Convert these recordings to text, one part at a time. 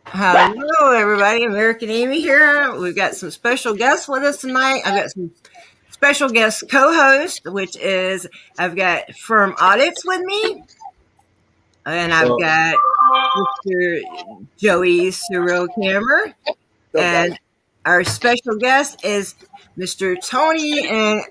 Hello, everybody. American Amy here. We've got some special guests with us tonight. I've got some special guest co-host, which is I've got Firm Audits with me, and I've got Mr. Joey Serial Camera, and our special guest is Mr. Tony. And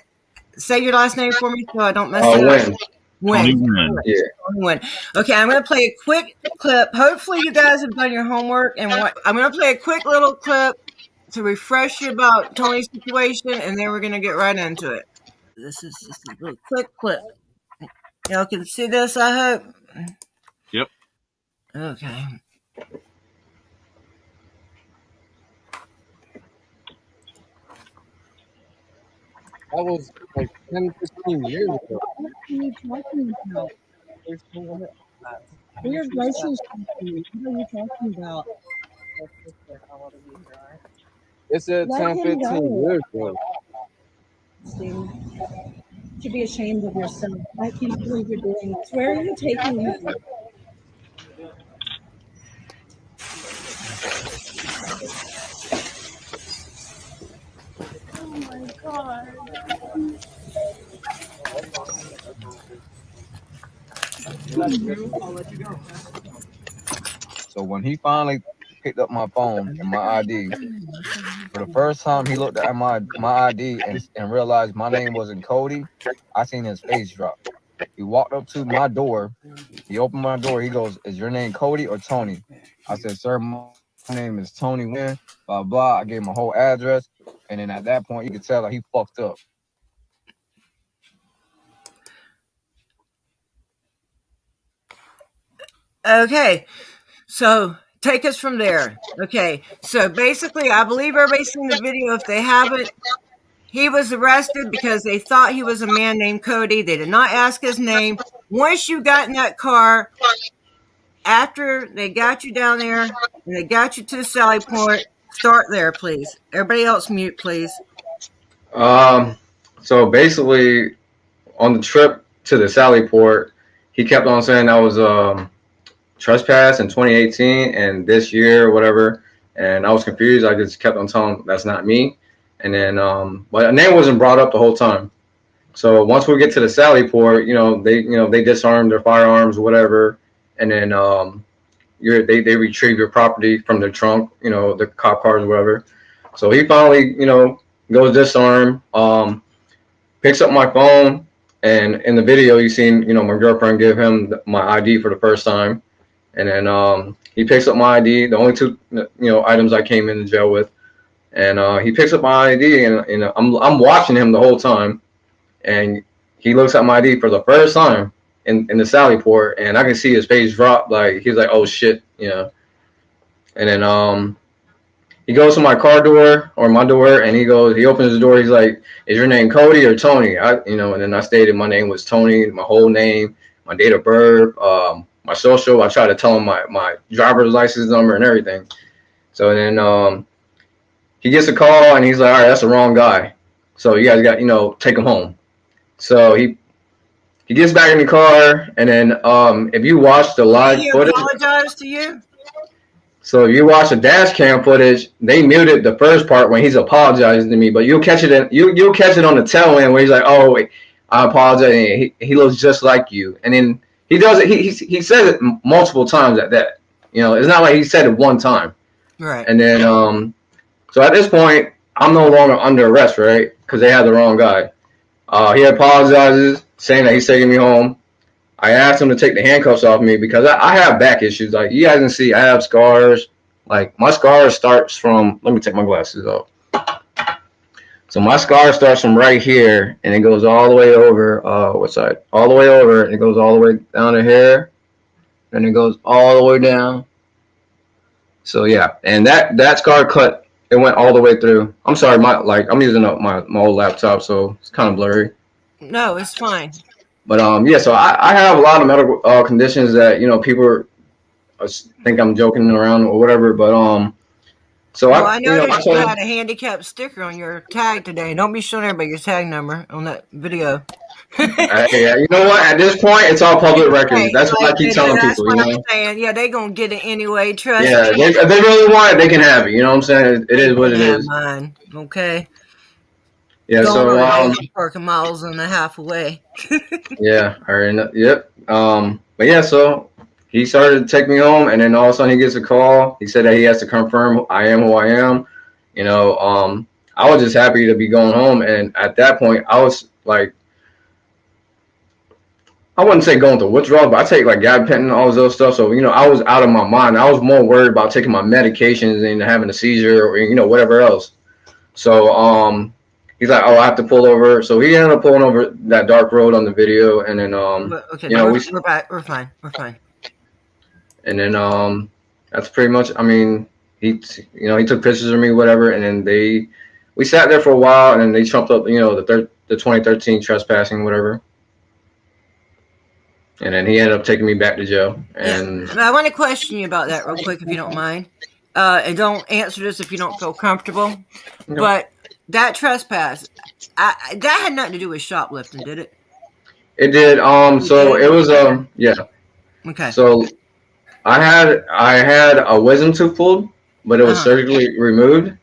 say your last name for me so I don't mess it up. Nguyen. Yeah. Nguyen. Okay, I'm going to play a quick clip. Hopefully, you guys have done your homework. And I'm going to play a quick little clip to refresh you about Tony's situation, and then we're going to get right into it. This is just a little quick clip. Y'all can see this, I hope? Yep. Okay. That was like 10, 15 years ago. What are you talking about? We're racial species. What are you talking about? It said 10, 15 years ago. You should be ashamed of yourself. I can't believe you're doing this. Where are you taking me? Oh my God. I'll let you go. So when he finally picked up my phone and my ID, for the first time he looked at my ID and realized my name wasn't Cody, I seen his face drop. He walked up to my door. He opened my door. He goes, "Is your name Cody or Tony?" I said, "Sir, my name is Tony Nguyen, blah, blah." I gave him my whole address. And then at that point, you could tell that he fucked up. Okay, so take us from there. Okay, so basically, I believe everybody's seen the video. If they haven't, he was arrested because they thought he was a man named Cody. They did not ask his name. Once you got in that car, after they got you down there and they got you to the Sally Port, start there, please. Everybody else mute, please. So basically, on the trip to the Sally Port, he kept on saying I was trespass in 2018 and this year or whatever, and I was confused. I just kept on telling him that's not me, and then but a name wasn't brought up the whole time. So once we get to the Sally Port, they disarmed their firearms or whatever, and then they retrieve your property from their trunk, the cop cars or whatever. So he finally goes disarm, picks up my phone, and in the video you seen my girlfriend give him my ID for the first time. And then he picks up my ID, the only two items I came into jail with, and he picks up my ID, and I'm watching him the whole time, and he looks at my ID for the first time in the Sally Port, and I can see his face drop, like he's like, "Oh shit," And then he goes to my car door or my door, and he opens the door. He's like, "Is your name Cody or Tony?" And then I stated my name was Tony, my whole name, my date of birth, my social. I tried to tell him my driver's license number and everything. So then he gets a call, and he's like, "All right, that's the wrong guy. So you guys got, take him home." So he gets back in the car, and then if you watch the live footage. He apologized to you? So if you watch the dash cam footage, they muted the first part when he's apologizing to me, but you'll catch it you'll catch it on the tail end where he's like, "Oh, wait, I apologize." And he looks just like you. And then he does it. He says it multiple times at that. It's not like he said it one time. Right. And then so at this point, I'm no longer under arrest, right? Because they had the wrong guy. He apologizes, saying that he's taking me home. I asked him to take the handcuffs off me because I have back issues. Like you guys can see, I have scars. Like my scar starts from. Let me take my glasses off. So my scar starts from right here, and it goes all the way over. What side? All the way over, and it goes all the way down to here, and it goes all the way down. So yeah, and that scar cut. It went all the way through. I'm sorry, I'm using up my old laptop, so it's kind of blurry. No, it's fine. But yeah, so I have a lot of medical conditions that people think I'm joking around or whatever. But So Well, I I noticed you told had a handicap sticker on your tag today. Don't be showing everybody your tag number on that video. yeah, you know what? At this point, it's all public records. Right, That's what I keep telling that's people. what I'm saying. Yeah, they gonna get it anyway. Trust Yeah, me. if they really want it, they can have it. You know what I'm saying? It They is what can it have is. mine. Okay. Yeah. Don't So worry, I'm parking miles and a half away. yeah. All right. Yep. But yeah. So he started to take me home, and then all of a sudden he gets a call. He said that he has to confirm I am who I am. You know. I was just happy to be going home, and at that point, I was like, I wouldn't say going through withdrawals, but I take like gabapentin and all this other stuff. So I was out of my mind. I was more worried about taking my medications and having a seizure or whatever else. So he's like, oh, I have to pull over. So he ended up pulling over that dark road on the video, and then Okay, you no, know we we're back. We're fine. We're fine. and then that's pretty much. I mean, he took pictures of me, whatever, and then we sat there for a while, and then they trumped up the 2013 trespassing, whatever. And then he ended up taking me back to jail. And I want to question you about that real quick, if you don't mind. And don't answer this if you don't feel comfortable. But that trespass, that had nothing to do with shoplifting, did it? It did. So it was yeah. Okay. So I had a wisdom tooth pulled, but it was surgically removed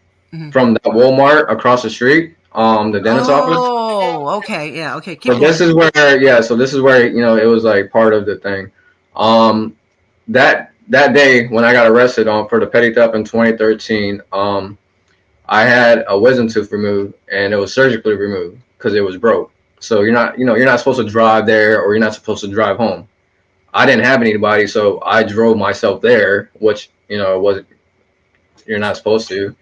from the Walmart across the street. The dentist office. Oh, okay, yeah, okay. So this is where it was like part of the thing. That day when I got arrested for the petty theft in 2013, I had a wisdom tooth removed, and it was surgically removed because it was broke. So you're not supposed to drive there, or you're not supposed to drive home. I didn't have anybody, so I drove myself there, which wasn't. You're not supposed to.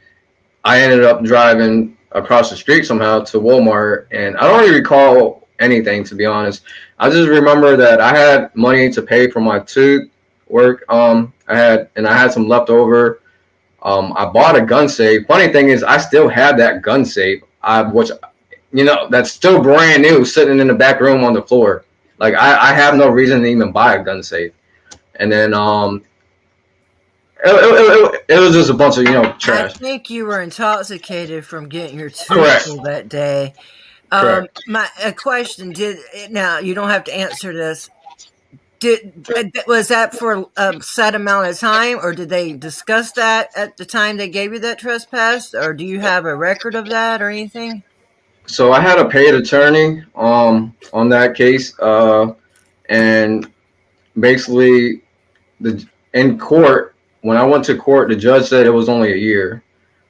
I ended up driving across the street somehow to Walmart, and I don't really recall anything, to be honest. I just remember that I had money to pay for my tooth work. I had some left over. I bought a gun safe. Funny thing is, I still have that gun safe, which that's still brand new, sitting in the back room on the floor. Like I have no reason to even buy a gun safe. And then it was just a bunch of trash. I think you were intoxicated from getting your tooth Correct. pulled that day. Correct. A question: now you don't have to answer this. Was that for a set amount of time, or did they discuss that at the time they gave you that trespass, or do you have a record of that or anything? So I had a paid attorney on that case, and basically in court, when I went to court, the judge said it was only a year.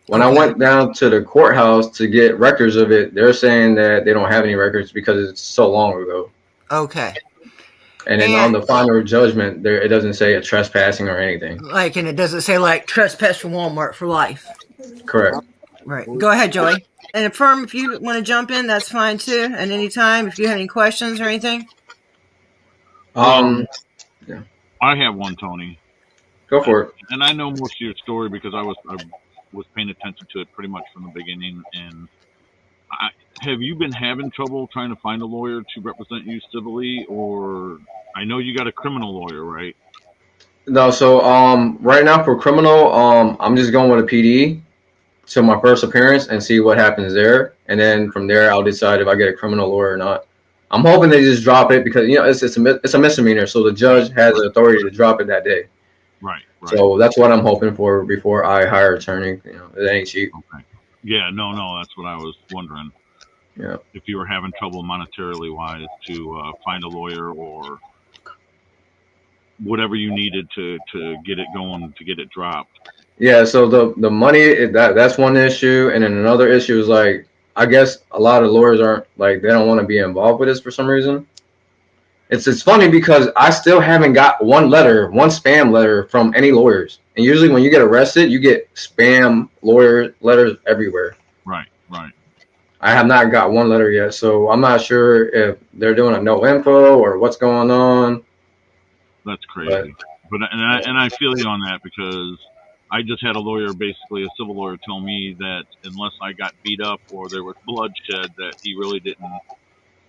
When I went down to the courthouse to get records of it, they're saying that they don't have any records because it's so long ago. Okay. And then on the final judgment, it doesn't say a trespassing or anything. And it doesn't say trespass from Walmart for life. Correct. Right. Go ahead, Joey. And affirm if you want to jump in, that's fine too. At any time, if you have any questions or anything. Yeah. I have one, Tony. Go for it. And I know most of your story because I was paying attention to it pretty much from the beginning. And have you been having trouble trying to find a lawyer to represent you civilly, or I know you got a criminal lawyer, right? No, so right now for criminal, I'm just going with a PD to my first appearance and see what happens there, and then from there I'll decide if I get a criminal lawyer or not. I'm hoping they just drop it because it's a misdemeanor, so the judge has the authority to drop it that day. Right. So that's what I'm hoping for before I hire an attorney. It ain't cheap. Okay. Yeah, no, that's what I was wondering. Yeah. If you were having trouble monetarily wise to find a lawyer or whatever you needed to get it going, to get it dropped. Yeah, so the money, that's one issue, and then another issue is like, I guess a lot of lawyers aren't they don't want to be involved with this for some reason. It's funny because I still haven't got one spam letter from any lawyers, and usually when you get arrested, you get spam lawyer letters everywhere. Right. I have not got one letter yet, so I'm not sure if they're doing a no info or what's going on. That's crazy. But I feel you on that because I just had a lawyer, basically a civil lawyer, tell me that unless I got beat up or there was bloodshed, that he really didn't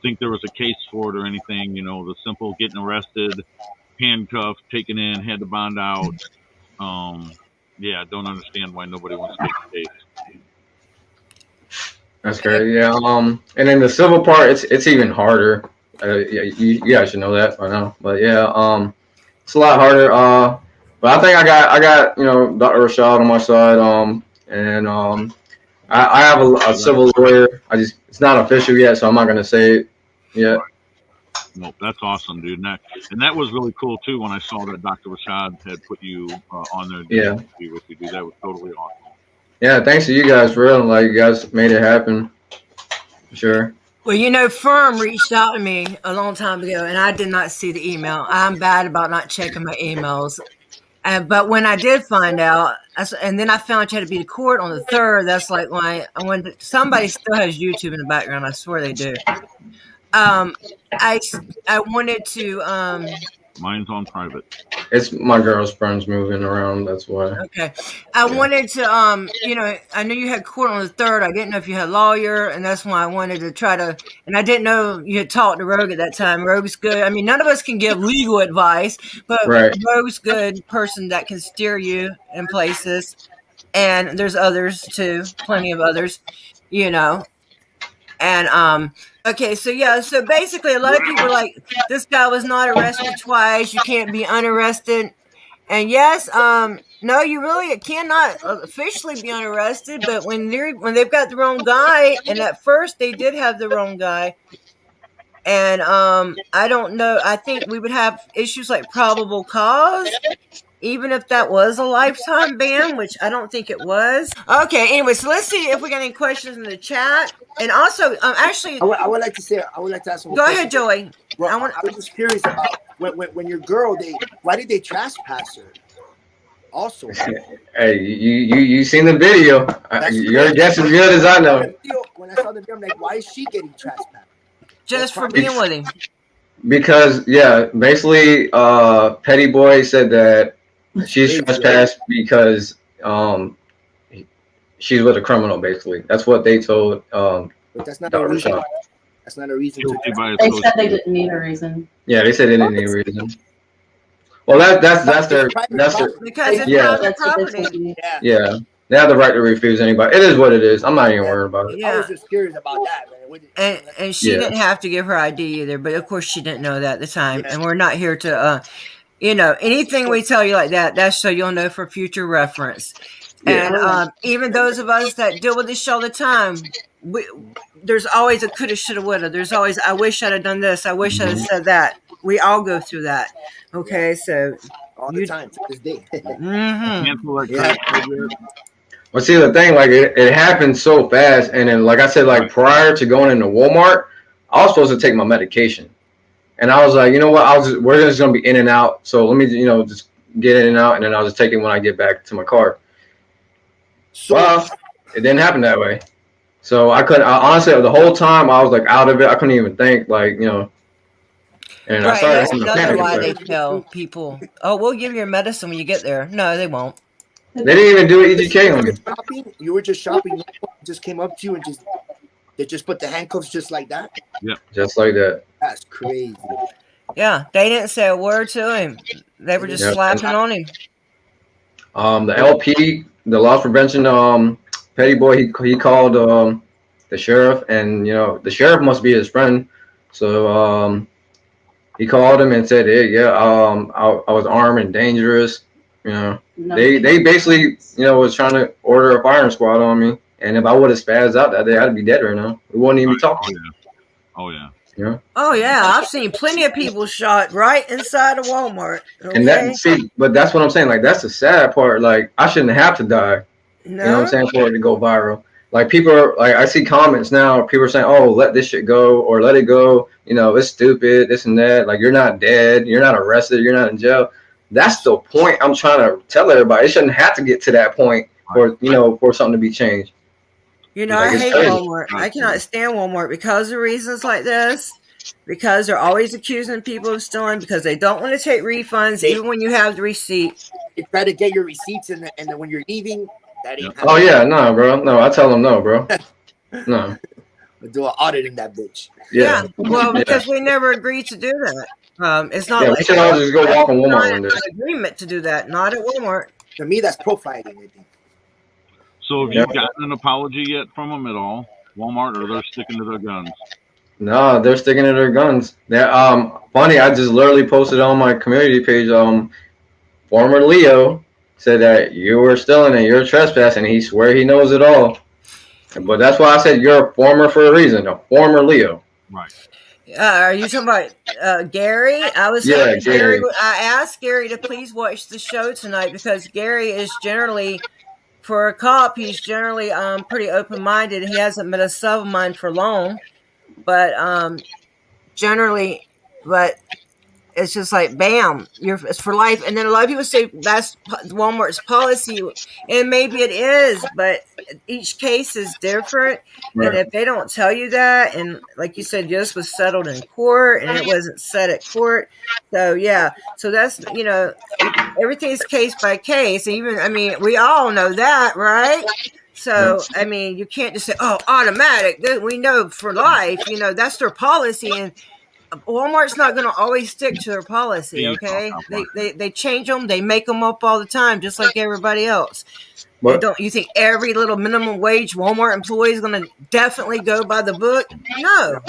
think there was a case for it or anything. The simple getting arrested, handcuffed, taken in, had the bond out. yeah, I don't understand why nobody wants to take the case. That's great. Yeah. And then the civil part, it's even harder. Yeah, you guys should know that by now. But yeah, it's a lot harder. But I think I got Dr. Rashad on my side. And I have a civil lawyer. It's not official yet, so I'm not gonna say it yet. Well, that's awesome, dude. And that was really cool too when I saw that Dr. Rashad had put you on there. Yeah. To be with you, dude. That was totally awesome. Yeah. Thanks to you guys, for real. Like, you guys made it happen. For sure. Well, Firm reached out to me a long time ago, and I did not see the email. I'm bad about not checking my emails. But when I did find out, and then I found out you had to be to court on the 3rd, that's like when somebody still has YouTube in the background. I swear they do. I wanted to. Mine's on private. It's my girl's friends moving around. That's why. Okay. I wanted to, I knew you had court on the 3rd. I didn't know if you had a lawyer, and that's why I wanted to try to, and I didn't know you had talked to Rogue at that time. Rogue's good. I mean, none of us can give legal advice, but Right. Rogue's good person that can steer you in places. And there's others too, plenty of others, And, okay, so basically a lot of people are like, this guy was not arrested twice. You can't be unarrested. And yes, no, you really cannot officially be unarrested. But when they've got the wrong guy, and at first they did have the wrong guy, and I don't know. I think we would have issues like probable cause, even if that was a lifetime ban, which I don't think it was. Okay, anyway, so let's see if we got any questions in the chat. And also, actually, I would like to ask some. Go ahead, Joey. Well, I was just curious about when your girl, why did they trespass her? Also, hey, you seen the video? Your guess is good as I know. When I saw the video, I'm like, why is she getting trespassed? Just for being with him. Because basically, Petty Boy said that she's trespassed because she's with a criminal. Basically, that's what they told. But that's not a reason. That's not a reason. They said they didn't need a reason. Yeah, they said they didn't need a reason. Well, that's their because it's private property. Yeah, they have the right to refuse anybody. It is what it is. I'm not even worried about it. I was just curious about that, man. And she didn't have to give her ID either, but of course she didn't know that at the time. And we're not here to, anything we tell you like that, that's so you'll know for future reference. And even those of us that deal with this all the time, there's always a coulda, shoulda, woulda. There's always, I wish I'd have done this. I wish I'd have said that. We all go through that. Okay, so all the time to this day. Well, see, the thing, like, it happened so fast, and then, like I said, like, prior to going into Walmart, I was supposed to take my medication, and I was like, you know what, we're just gonna be in and out, so let me, just get in and out, and then I'll just take it when I get back to my car. Well, it didn't happen that way, so honestly, the whole time I was like out of it. I couldn't even think, like, And right, that's another why they tell people, "Oh, we'll give you your medicine when you get there." No, they won't. They didn't even do EGK on me. You were just shopping, just came up to you and they just put the handcuffs just like that. Yeah, just like that. That's crazy. Yeah, they didn't say a word to him. They were just slapping on him. The LP, the loss prevention, Petty Boy, he called the sheriff, and the sheriff must be his friend, so he called him and said, "Hey, I was armed and dangerous." They basically, was trying to order a firing squad on me, and if I would have spazzed out that day, I'd be dead right now. We wouldn't even be talking. Oh yeah. Oh yeah, I've seen plenty of people shot right inside of Walmart. Okay? And but that's what I'm saying. Like, that's the sad part. Like, I shouldn't have to die. No? You know what I'm saying, for it to go viral. Like, people are like, I see comments now. People are saying, "Oh, let this shit go," or "Let it go." It's stupid. This and that. Like, you're not dead. You're not arrested. You're not in jail. That's the point I'm trying to tell everybody. It shouldn't have to get to that point for for something to be changed. I hate Walmart. I cannot stand Walmart because of reasons like this. Because they're always accusing people of stealing, because they don't want to take refunds, even when you have the receipt. You try to get your receipts, and then when you're leaving, that ain't happening. Oh yeah, no, bro. No, I tell them no, bro. No. We'll do an audit in that bitch. Yeah. Well, because we never agreed to do that. It's not like we should all just go walk on Walmart one day. An agreement to do that, not at Walmart. To me, that's profiling. I think. So have you gotten an apology yet from them at all, Walmart, or they're sticking to their guns? No, they're sticking to their guns. They're funny. I just literally posted on my community page. Former Leo said that you were stealing and you're trespassing. He swear he knows it all. But that's why I said you're a former for a reason. A former Leo. Right. Are you talking about Gary? I was hoping Gary. I asked Gary to please watch the show tonight because Gary is generally, for a cop, he's generally pretty open-minded. He hasn't been a sub-mind for long, but generally, but it's just like bam, it's for life. And then a lot of people say that's Walmart's policy, and maybe it is, but each case is different. Right. And if they don't tell you that, and like you said, this was settled in court and it wasn't set at court, so yeah, so that's, you know, everything's case by case. Even, I mean, we all know that, right? So, I mean, you can't just say, oh, automatic, we know for life, you know, that's their policy. And Walmart's not going to always stick to their policy, okay? They change them, they make them up all the time, just like everybody else. Don't you think every little minimum wage Walmart employee is going to definitely go by the book? No.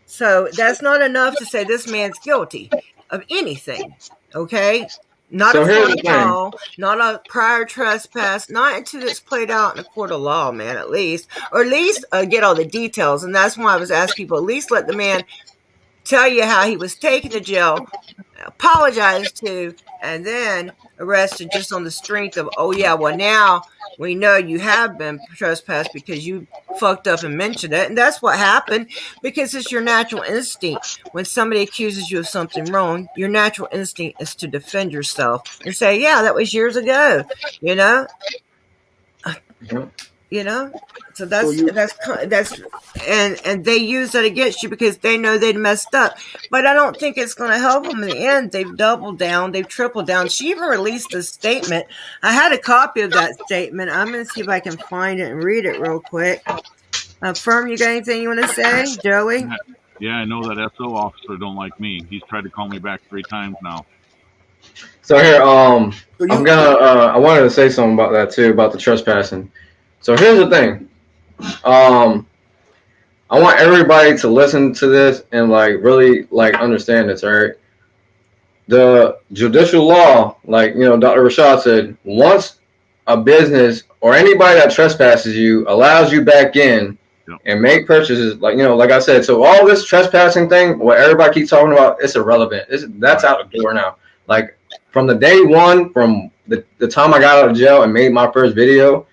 So that's not enough to say this man's guilty of anything, okay? Not a phone call, not a prior trespass, not until it's played out in a court of law, man, at least. Or at least get all the details. And that's why I was asking people, at least let the man tell you how he was taken to jail, apologize to, and then arrested just on the strength of, oh yeah, well now we know you have been trespassed because you fucked up and mentioned it. And that's what happened, because it's your natural instinct. When somebody accuses you of something wrong, your natural instinct is to defend yourself and say, yeah, that was years ago, you know? You know, so that's and they use that against you because they know they'd messed up. But I don't think it's going to help them in the end. They've doubled down, they've tripled down. She even released a statement. I had a copy of that statement. I'm going to see if I can find it and read it real quick. Firm, you got anything you want to say, Joey? Yeah, I know that SO officer don't like me. He's tried to call me back 3 times now. So here, I wanted to say something about that too, about the trespassing. So here's the thing. I want everybody to listen to this and really understand this, all right? The judicial law, Dr. Rashad said, once a business or anybody that trespasses you allows you back in and make purchases, like I said, so all this trespassing thing, what everybody keeps talking about, it's irrelevant. That's out the door now. Like from the day one, from the time I got out of jail and made my first video,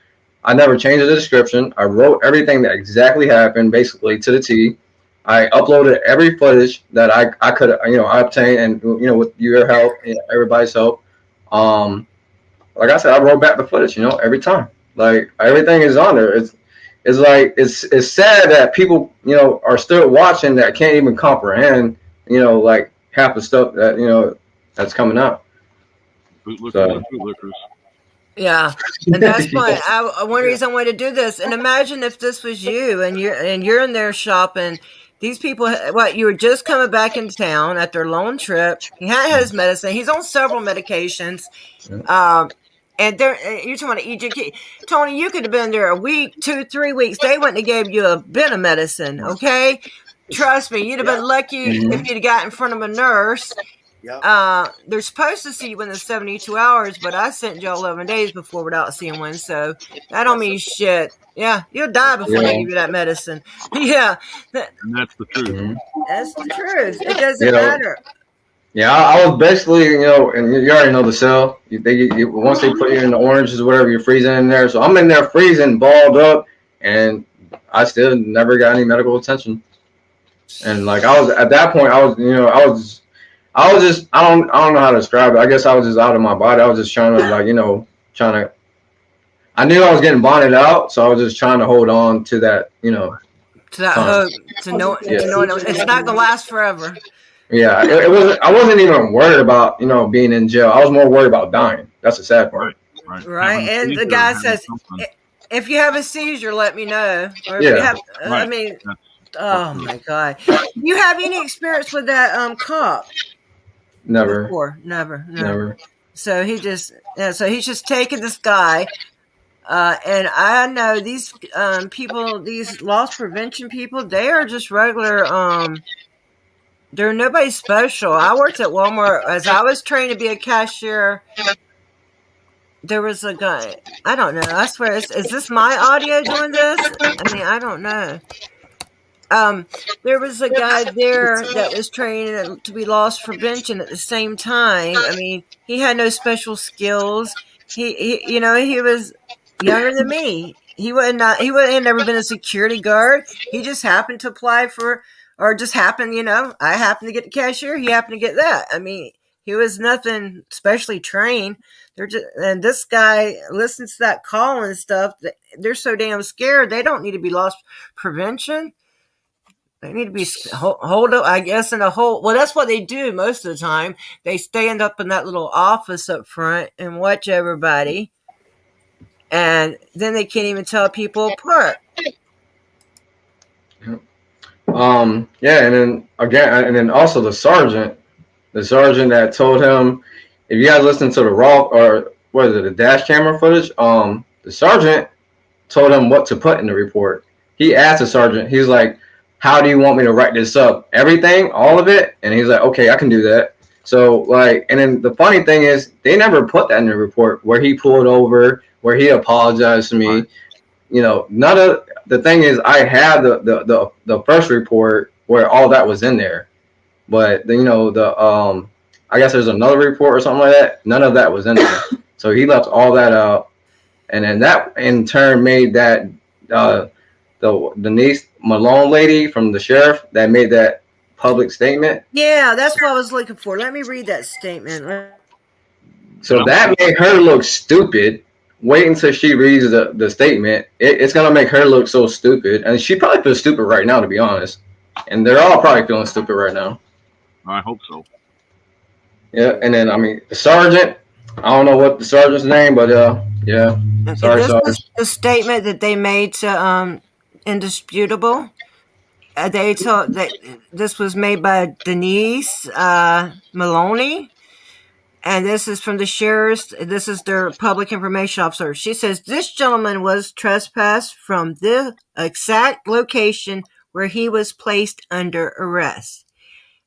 I never changed the description. I wrote everything that exactly happened, basically to the T. I uploaded every footage that I could, I obtained, and with your help, everybody's help. Like I said, I wrote back the footage, every time. Like everything is on there. It's sad that people, are still watching that can't even comprehend, half the stuff that that's coming out. Bootlickers. Yeah, and that's why one reason I wanted to do this. And imagine if this was you, and you're in there shopping. These people, you were just coming back into town at their long trip. He hadn't had his medicine. He's on several medications. And you're talking about EGK. Tony, you could have been there a week, 2, 3 weeks. They wouldn't have gave you a bit of medicine, okay? Trust me, you'd have been lucky if you'd have got in front of a nurse. They're supposed to see you within 72 hours, but I sent you 11 days before without seeing one, so that don't mean shit. Yeah, you'll die before they give you that medicine. Yeah. And that's the truth. That's the truth. It doesn't matter. Yeah, I was basically, and you already know the cell. Once they put you in the oranges or whatever, you're freezing in there. So I'm in there freezing, balled up, and I still never got any medical attention. And I was at that point, I was just, I don't know how to describe it. I guess I was just out of my body. I was just trying to, I knew I was getting bonded out, so I was just trying to hold on to that, to that hope, to know it's not gonna last forever. Yeah, it wasn't. I wasn't even worried about being in jail. I was more worried about dying. That's the sad part. Right. And the guy says, if you have a seizure, let me know. Or if you have, I mean, oh my God, do you have any experience with that cop? Never. Before? Never. So he's just taking this guy. And I know these people, these loss prevention people, they are just regular. They're nobody special. I worked at Walmart as I was trained to be a cashier. There was a guy. I don't know. I swear, is this my audio doing this? I mean, I don't know. There was a guy there that was trained to be loss prevention at the same time. I mean, he had no special skills. He was younger than me. He had never been a security guard. He just happened to apply for, or just happened, I happened to get the cashier. He happened to get that. I mean, he was nothing specially trained. And this guy listens to that call and stuff. They're so damn scared. They don't need to be loss prevention. They need to be hold up, I guess, in a hole. Well, that's what they do most of the time. They stand up in that little office up front and watch everybody. And then they can't even tell people apart. Yeah, and then also the sergeant that told him, if you guys listen to the the dash camera footage, the sergeant told him what to put in the report. He asked the sergeant, he's like, how do you want me to write this up? Everything, all of it? And he's like, okay, I can do that. So and then the funny thing is, they never put that in the report where he pulled over, where he apologized to me. None of the thing is, I had the first report where all that was in there, but I guess there's another report or something like that. None of that was in there, so he left all that out, and then that in turn made that the Denise Malone lady from the sheriff that made that public statement. Yeah, that's what I was looking for. Let me read that statement. So that made her look stupid. Wait until she reads the statement. It's going to make her look so stupid. And she probably feels stupid right now, to be honest. And they're all probably feeling stupid right now. I hope so. Yeah, and then, the sergeant, I don't know what the sergeant's name, but yeah. Sorry, this Sergeant. is the statement that they made to Indisputable. They told that this was made by Denise Maloney. And this is from the sheriff's. This is their public information officer. She says, this gentleman was trespassed from the exact location where he was placed under arrest.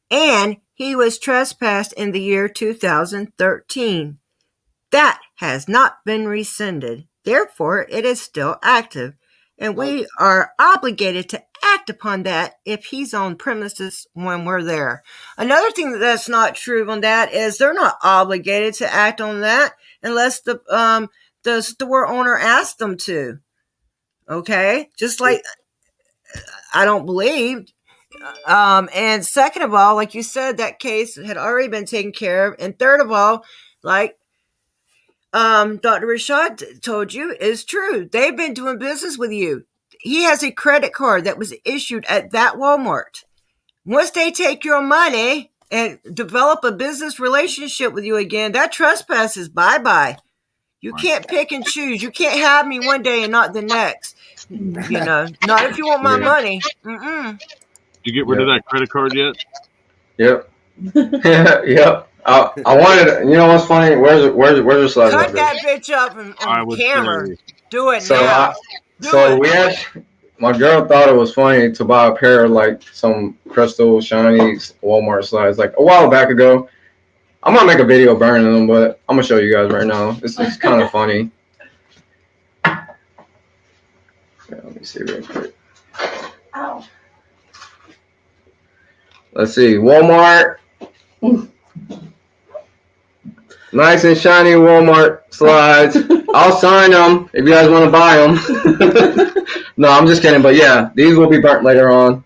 And he was trespassed in the year 2013. That has not been rescinded. Therefore, it is still active. And we are obligated to act upon that if he's on premises when we're there. Another thing that's not true on that is they're not obligated to act on that unless the store owner asks them to. Okay? Just like I don't believe. And second of all, like you said, that case had already been taken care of. And third of all, like Dr. Rashad told you, is true. They've been doing business with you. He has a credit card that was issued at that Walmart. Once they take your money and develop a business relationship with you again, that trespass is bye-bye. You can't pick and choose. You can't have me one day and not the next. Not if you want my money. Did you get rid of that credit card yet? Yep. Yep. I wanted. You know what's funny? Where's the slide? Cut that bitch up on camera. Do it now. My girl thought it was funny to buy a pair of like some crystal shiny Walmart slides like a while back ago. I'm gonna make a video burning them, but I'm gonna show you guys right now. It's kind of funny. Yeah, let me see real quick. Ow. Let's see, Walmart. Nice and shiny Walmart slides. I'll sign them if you guys want to buy them. No, I'm just kidding. But yeah, these will be burnt later on,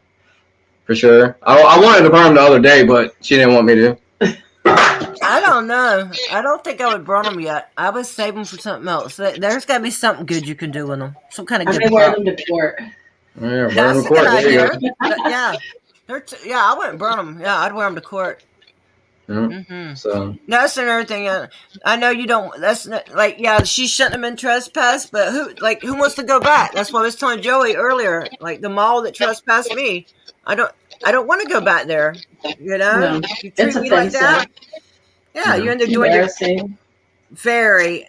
for sure. I wanted to burn them the other day, but she didn't want me to. I don't know. I don't think I would burn them yet. I would save them for something else. There's got to be something good you can do with them. Some kind of good. I wear them to court. Yeah, burn That's them a court. good idea. Yeah. Yeah, I wouldn't burn them. Yeah, I'd wear them to court. Mm-hmm. So that's another thing. I know you don't. That's not, like, yeah, she shouldn't have been trespassed, but who wants to go back? That's what I was telling Joey earlier. Like the mall that trespassed me, I don't want to go back there. You know, No, you treat me like that. Yeah, you're in there doing Very.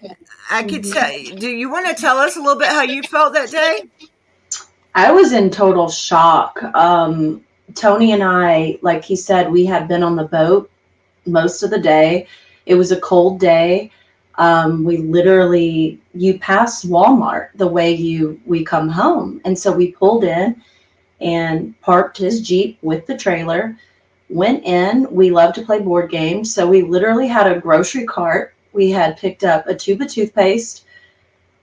I could tell. Do you want to tell us a little bit how you felt that day? I was in total shock. Tony and I, like he said, we had been on the boat most of the day. It was a cold day. We literally, you pass Walmart the way we come home. And so we pulled in and parked his Jeep with the trailer, went in. We love to play board games. So we literally had a grocery cart. We had picked up a tube of toothpaste,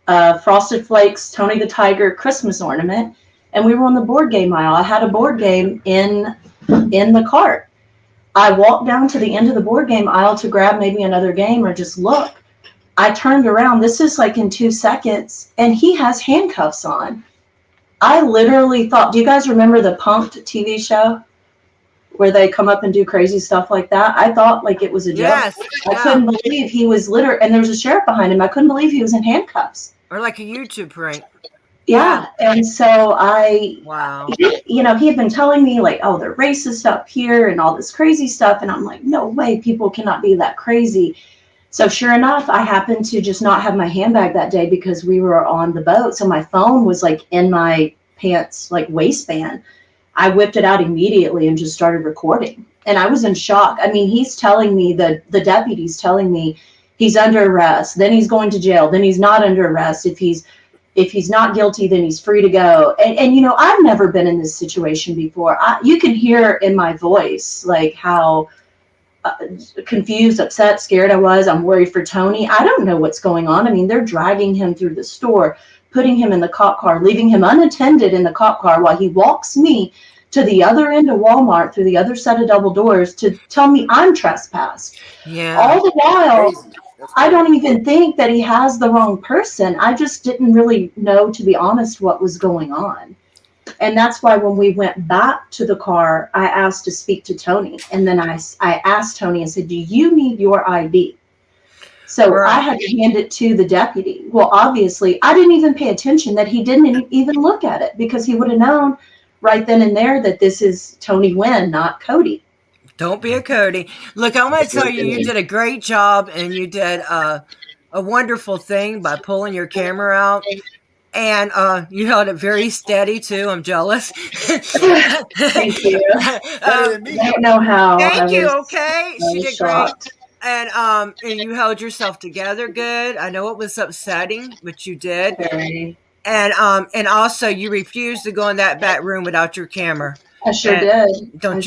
Frosted Flakes, Tony the Tiger Christmas ornament, and we were on the board game aisle. I had a board game in the cart. I walked down to the end of the board game aisle to grab maybe another game or just look. I turned around. This is like in 2 seconds, and he has handcuffs on. I literally thought, do you guys remember the Punk'd TV show where they come up and do crazy stuff like that? I thought like it was a joke. Yes. I couldn't believe he was literally, and there was a sheriff behind him. I couldn't believe he was in handcuffs. Or like a YouTube prank. Yeah. And so Wow. you know, he had been telling me like, oh, they're racist up here and all this crazy stuff. And I'm like, no way, people cannot be that crazy. So sure enough, I happened to just not have my handbag that day because we were on the boat. So my phone was like in my pants, like waistband. I whipped it out immediately and just started recording. And I was in shock. I mean, he's telling me, the deputy's telling me he's under arrest, then he's going to jail, then he's not under arrest. If he's not guilty, then he's free to go. And you know, I've never been in this situation before. You can hear in my voice, like how confused, upset, scared I was. I'm worried for Tony. I don't know what's going on. I mean, they're dragging him through the store, putting him in the cop car, leaving him unattended in the cop car while he walks me to the other end of Walmart through the other set of double doors to tell me I'm trespassed. Yeah. All the while, I don't even think that he has the wrong person. I just didn't really know, to be honest, what was going on. And that's why when we went back to the car, I asked to speak to Tony. And then I asked Tony and said, do you need your ID? So Right. I had to hand it to the deputy. Well, obviously, I didn't even pay attention that he didn't even look at it, because he would have known right then and there that this is Tony Nguyen, not Cody. Don't be a Cody. Look, I'm going to tell you, you did a great job, and you did a wonderful thing by pulling your camera out. And you held it very steady, too. I'm jealous. Thank you. Better than me. I don't know how. Thank you, was, okay? I She was did shocked. great. And you held yourself together good. I know it was upsetting, but you did. Very. And also you refused to go in that back room without your camera. I sure did. Don't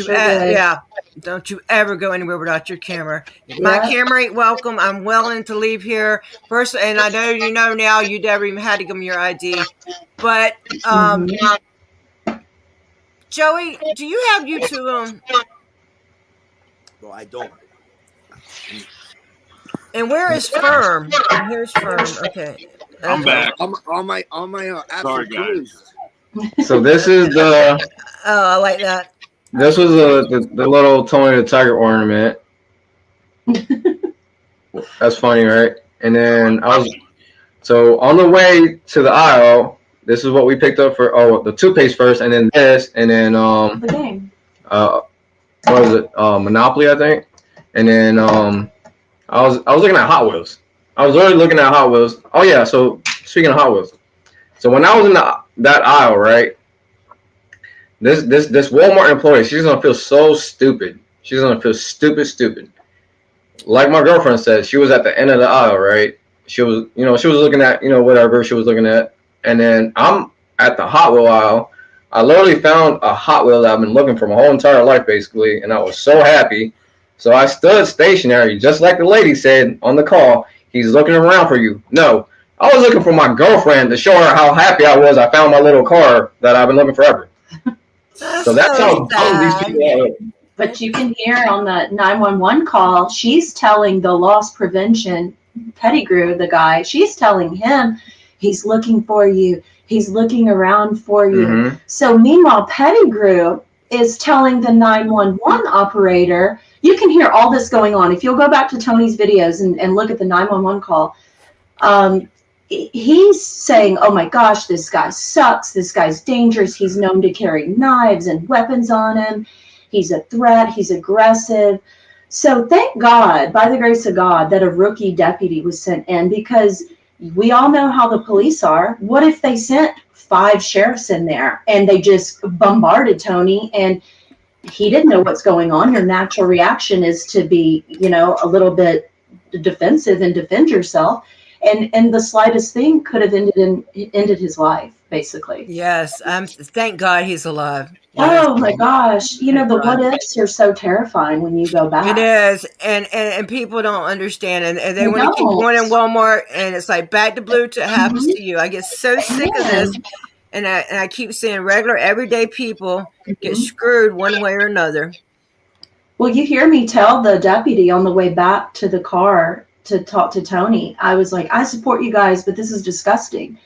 you ever go anywhere without your camera. If my camera ain't welcome, I'm willing to leave here first. And I know you know now you never even had to give me your ID. But Joey, do you have YouTube? No, I don't. And where is Firm? And here's Firm. Okay. I'm back. On my apps. Sorry, guys. So this is the. Oh, I like that. This was the little Tony the Tiger ornament. That's funny, right? And then so on the way to the aisle, this is what we picked up for the toothpaste first, and then this, and then The game. what was it? Monopoly, I think. And then I was looking at Hot Wheels. I was literally looking at Hot Wheels. Oh yeah, so speaking of Hot Wheels. So when I was in that aisle, right? This Walmart employee, she's gonna feel so stupid. She's gonna feel stupid. Like my girlfriend said, she was at the end of the aisle, right? She was looking at, whatever she was looking at. And then I'm at the Hot Wheel aisle. I literally found a Hot Wheel that I've been looking for my whole entire life, basically, and I was so happy. So I stood stationary, just like the lady said on the call. He's looking around for you. No, I was looking for my girlfriend to show her how happy I was. I found my little car that I've been looking forever. So that's how dumb these people are. But you can hear on the 911 call, she's telling the loss prevention Pettigrew, the guy, she's telling him he's looking for you. He's looking around for you. Mm-hmm. So meanwhile, Pettigrew is telling the 911 operator, you can hear all this going on. If you'll go back to Tony's videos and look at the 911 call, he's saying, oh my gosh, this guy sucks. This guy's dangerous. He's known to carry knives and weapons on him. He's a threat. He's aggressive. So thank God, by the grace of God, that a rookie deputy was sent in, because we all know how the police are. What if they sent 5 sheriffs in there and they just bombarded Tony and he didn't know what's going on? Your natural reaction is to be, a little bit defensive and defend yourself. And the slightest thing could have ended his life, basically. Yes. Thank God he's alive. Yes. Oh my gosh. The what ifs are so terrifying when you go back. It is, and people don't understand, and they They want to keep don't. going in Walmart, and it's like back to blue till it happens Mhm. to you. I get so sick of this, and I keep seeing regular, everyday people get Mhm. screwed one way or another. Well, you hear me tell the deputy on the way back to the car to talk to Tony. I was like, I support you guys, but this is disgusting.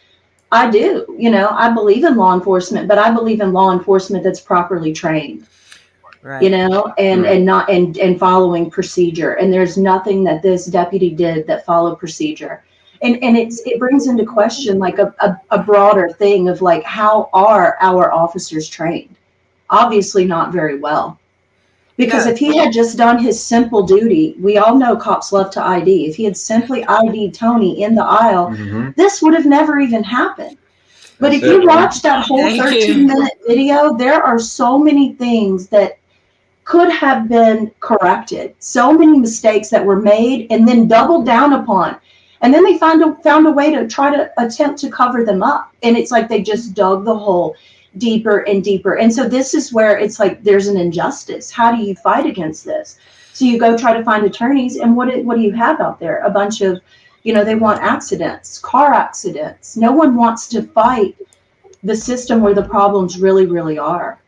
I do. I believe in law enforcement, but I believe in law enforcement that's properly trained. Right. And not and following procedure. And there's nothing that this deputy did that followed procedure. And it brings into question like a broader thing of like, how are our officers trained? Obviously not very well. Because if he had just done his simple duty, we all know cops love to ID. If he had simply ID'd Tony in the aisle, this would have never even happened. But if you watch that whole 13-minute video, there are so many things that could have been corrected. So many mistakes that were made and then doubled down upon. And then they found a way to try to attempt to cover them up. And it's like they just dug the hole deeper and deeper. And so this is where it's like there's an injustice. How do you fight against this? So you go try to find attorneys, and what do you have out there? A bunch of, they want accidents, car accidents. No one wants to fight the system where the problems really, really are.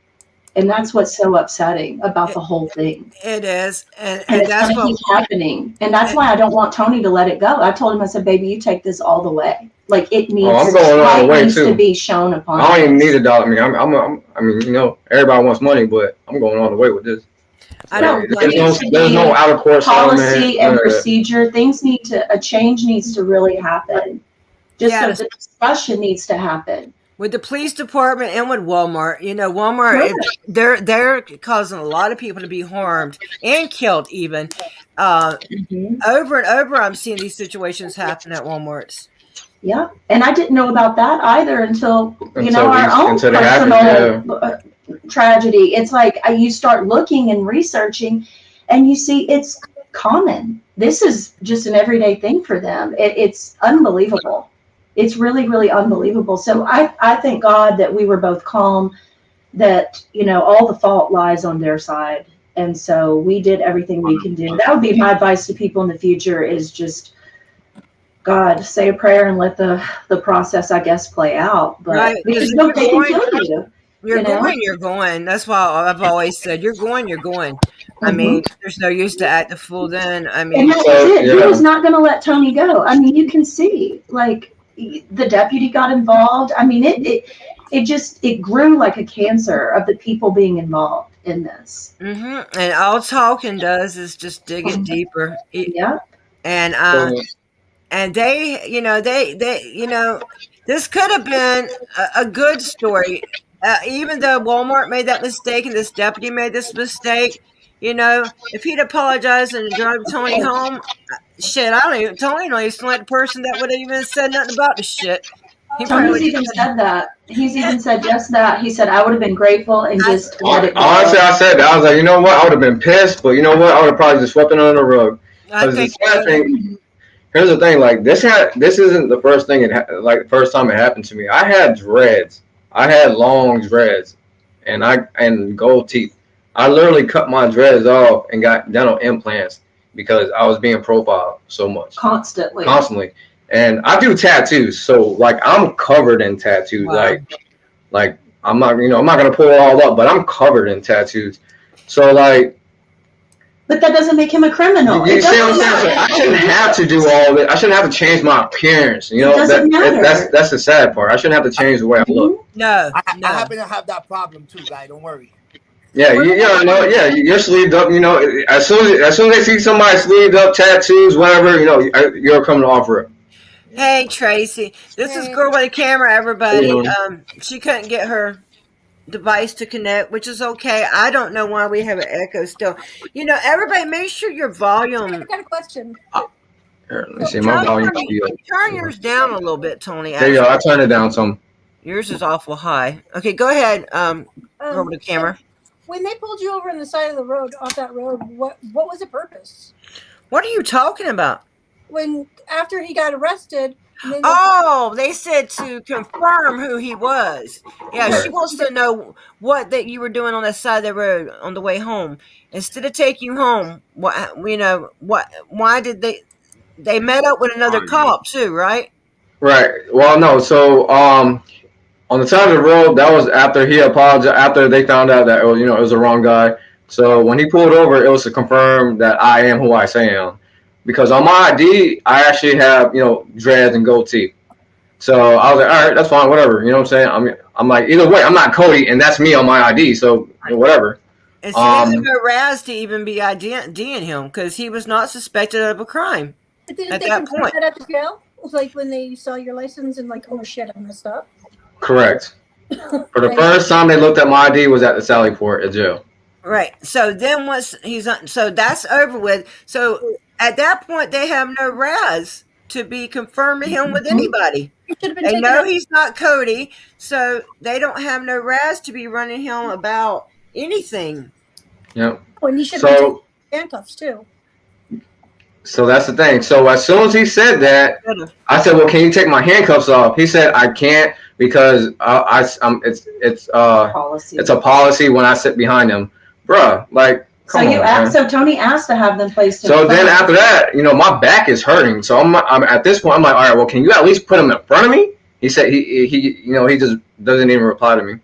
And that's what's so upsetting about the whole thing. It is. And it's that's going to keep happening. And that's why I don't want Tony to let it go. I told him, I said, baby, you take this all the way. Like it needs, I'm going all the way needs too. to be shown upon. I don't even need $1. I mean, everybody wants money, but I'm going all the way with this. There's no out of court policy and procedure. Things a change needs to really happen. Just the discussion needs to happen. With the police department and with Walmart, Walmart, they're causing a lot of people to be harmed and killed even. Over and over, I'm seeing these situations happen at Walmarts. Yeah, and I didn't know about that either until our own personal tragedy. It's like you start looking and researching, and you see it's common. This is just an everyday thing for them. It's unbelievable. It's really, really unbelievable. So I thank God that we were both calm, that, all the fault lies on their side. And so we did everything we can do. That would be my advice to people in the future is just, God, say a prayer and let the process, I guess, play out. But because they can kill you. You're going. That's why I've always said, you're going. I mean, there's no use to act the fool then. I mean, and that was it. He was not going to let Tony go. I mean, you can see, like, the deputy got involved. I mean, it grew like a cancer of the people being involved in this. And all talking does is just dig it deeper. And they, this could have been a good story. Even though Walmart made that mistake and this deputy made this mistake, if he'd apologized and drove Tony home, shit, Tony don't even like the person that would have even said nothing about the shit. Tony's even said that. He's even said just that. He said, I would have been grateful and just let it go. Honestly, I said that. I was like, you know what? I would have been pissed, but you know what? I would have probably just swept it under the rug. Here's the thing. Like this isn't the first thing. First time it happened to me. I had dreads. I had long dreads, and gold teeth. I literally cut my dreads off and got dental implants because I was being profiled so much. Constantly. And I do tattoos, so like I'm covered in tattoos. Wow. Like I'm not gonna pull it all up, but I'm covered in tattoos. So like, but that doesn't make him a criminal. You see what I'm saying? So I shouldn't have to do all this. I shouldn't have to change my appearance. It doesn't matter. That's the sad part. I shouldn't have to change the way I look. No, I happen to have that problem too, guy. Don't worry. Yeah, you're sleeved up. As soon as they see somebody sleeved up, tattoos, whatever, you're coming to offer it. Hey Tracy, this is girl with a camera. Everybody, she couldn't get her device to connect, which is okay. I don't know why we have an echo still. Everybody, make sure your volume. I got a question. Here, let me see. My volume should be up. Turn yours down a little bit, Tony. There you go. I turned it down some. Yours is awful high. Okay, go ahead. Go over the camera. So when they pulled you over on the side of the road, off that road, what was the purpose? What are you talking about? After he got arrested. They said to confirm who he was. Yeah, Right. she wants to know what that you were doing on the side of the road on the way home. Instead of taking you home, why did they met up with another cop too, right? Right. Well, no. So, on the side of the road, that was after he apologized. After they found out that it was the wrong guy. So when he pulled over, it was to confirm that I am who I say I am. Because on my ID, I actually have dreads and goatee. So I was like, all right, that's fine, whatever. You know what I'm saying? I'm like, either way, I'm not Cody, and that's me on my ID. So whatever. And so they have no Raz to even be IDing him because he was not suspected of a crime. But didn't they confirm that at the jail? Like when they saw your license and like, oh shit, I messed up. Correct. For the first time they looked at my ID was at the Sally Port at jail. Right. So then once so that's over with. So at that point they have no Raz to be confirming him with anybody. They know he's not Cody, so they don't have no Raz to be running him about anything. Yep. Well, and you should have taken handcuffs too. So that's the thing. So as soon as he said that, I said, "Well, can you take my handcuffs off?" He said, "I can't because it's a policy when I sit behind him, bruh." Like, so Tony asked to have them placed. So then after that, my back is hurting. So I'm at this point, I'm like, all right, well, can you at least put him in front of me? He said he just doesn't even reply to me.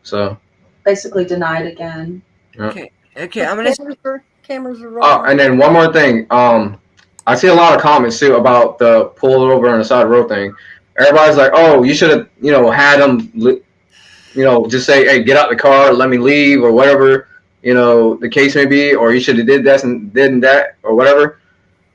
So basically denied again. Yeah. Okay. I'm gonna. Cameras are rolling. Oh, and then one more thing. I see a lot of comments too about the pull over on the side of the road thing. Everybody's like, "Oh, you should have, had him, just say, hey, get out the car, let me leave, or whatever, the case may be, or you should have did this and did that, or whatever."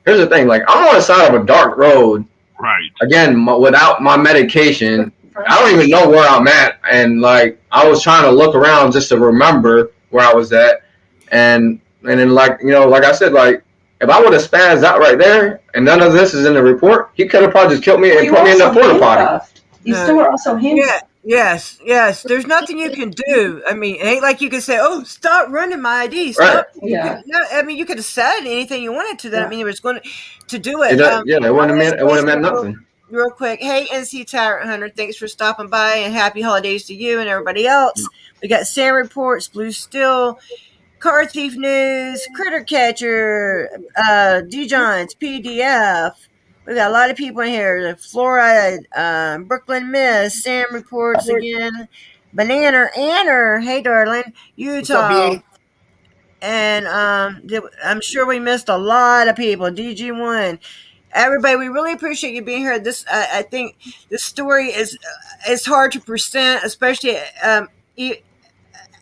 Here's the thing: like, I'm on the side of a dark road, right? Again, without my medication, I don't even know where I'm at, and like, I was trying to look around just to remember where I was at, and then, like I said, like, if I would have spazzed out right there and none of this is in the report, he could have probably just killed me and put me in the porta potty. You still were also handcuffed. Yes. There's nothing you can do. I mean, it ain't like you can say, "Oh, stop running my ID." Stop. Right. Yeah. I mean, you could have said anything you wanted to. That I mean, it was going to do it. It wouldn't have meant nothing. Real quick, hey NC Tyrant Hunter, thanks for stopping by and happy holidays to you and everybody else. We got Sam Reports, Blue Steel, Car Thief News, Critter Catcher, D-Johns, PDF. We got a lot of people in here. Florida, Brooklyn Miss, Sam Reports again, Banana Anner, hey darling, Utah. And I'm sure we missed a lot of people. DG1. Everybody, we really appreciate you being here. This, I think, this story is hard to present, especially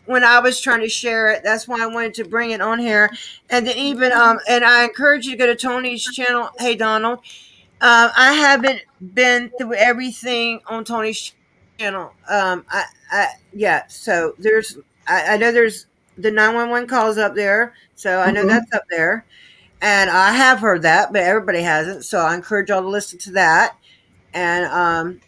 when I was trying to share it. That's why I wanted to bring it on here. And then even and I encourage you to go to Tony's channel. Hey Donald, I haven't been through everything on Tony's channel. So I know there's the 911 calls up there, so I know that's up there. And I have heard that, but everybody hasn't. So I encourage y'all to listen to that. And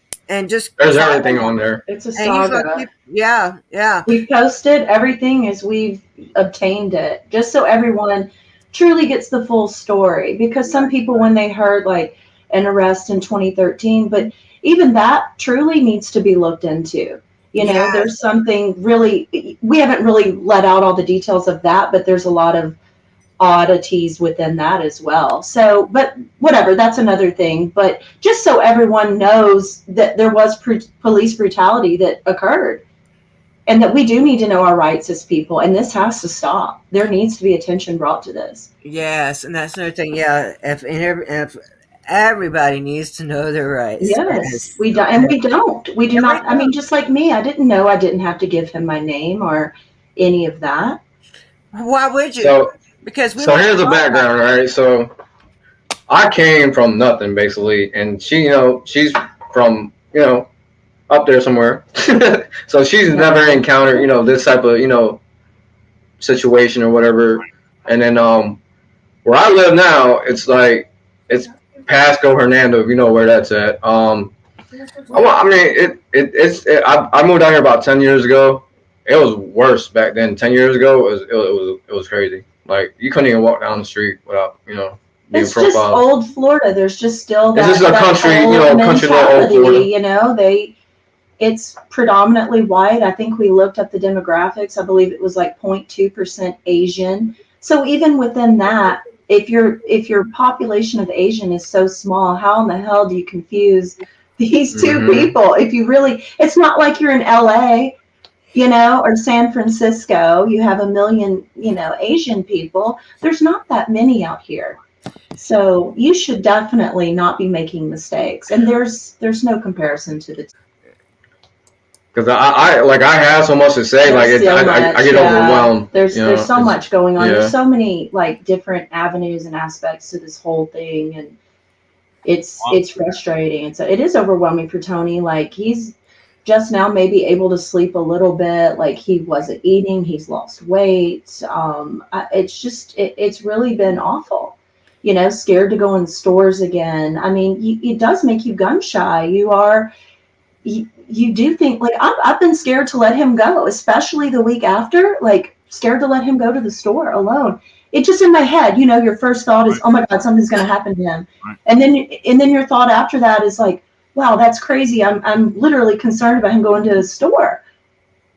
just there's everything on there. It's a saga. Yeah. We've posted everything as we've obtained it, just so everyone truly gets the full story. Because some people, when they heard like an arrest in 2013, but even that truly needs to be looked into. There's something really, we haven't really let out all the details of that, but there's a lot of oddities within that as well. So, but whatever, that's another thing. But just so everyone knows that there was police brutality that occurred and that we do need to know our rights as people, and this has to stop. There needs to be attention brought to this. Yes, and that's another thing. Yeah, if everybody needs to know their rights. Yes, we don't, and we don't. We do not. I mean, just like me, I didn't know I didn't have to give him my name or any of that. Why would you? Because so here's the background, right? So I came from nothing basically, and she, she's from, up there somewhere. So she's never encountered, this type of, situation or whatever. And then where I live now, it's like it's Pasco Hernando, if you know where that's at. I mean, I moved down here about 10 years ago. It was worse back then. 10 years ago, it was crazy. Like you couldn't even walk down the street without being It's profiled. just old Florida. There's just still This that, is a that country, old country little old mentality. Florida. It's predominantly white. I think we looked up the demographics. I believe it was like 0.2% Asian. So even within that, if your population of Asian is so small, how in the hell do you confuse these two people? If you really, it's not like you're in LA, or San Francisco. You have 1 million, Asian people. There's not that many out here. So you should definitely not be making mistakes. And there's no comparison to the Because I have so much to say, I get overwhelmed. There's so much going on. Yeah. There's so many different avenues and aspects to this whole thing, and it's frustrating. It is overwhelming for Tony. Like he's just now maybe able to sleep a little bit. Like he wasn't eating. He's lost weight. It's really been awful. Scared to go in stores again. I mean, it does make you gun shy. You do think I've been scared to let him go, especially the week after, scared to let him go to the store alone. It's just in my head, your first thought is, oh my God, something's going to happen to him. And then your thought after that is like, wow, that's crazy. I'm literally concerned about him going to the store.